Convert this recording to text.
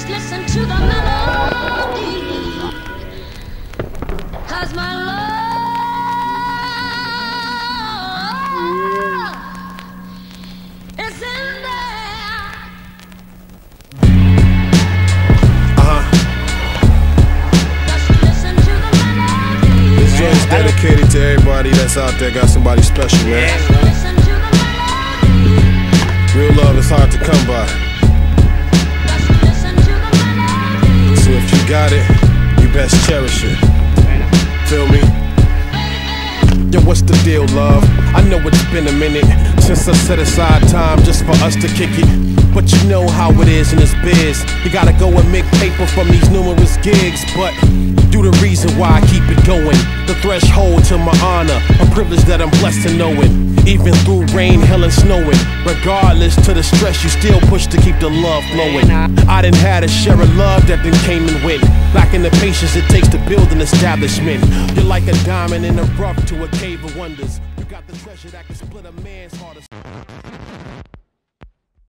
Listen to the melody, 'cause my love is in there. Just listen to the melody. This joint's dedicated to everybody that's out there got somebody special, man. Just listen to the melody. Real love is hard to come by. So if you got it, you best cherish it. Feel me? Yo, what's the deal, love? I know it's been a minute since I set aside time just for us to kick it. But you know how it is in this biz. You gotta go and make paper from these numerous gigs. But you the reason why I keep it going. The threshold to my honor, a privilege that I'm blessed to knowing. Even through rain, hell, and snowing, regardless to the stress, you still push to keep the love flowing. I done had a share of love that then came and went, lacking the patience it takes to build an establishment. You're like a diamond in the rough to a cave of wonders. You got the treasure that can split a man's heart.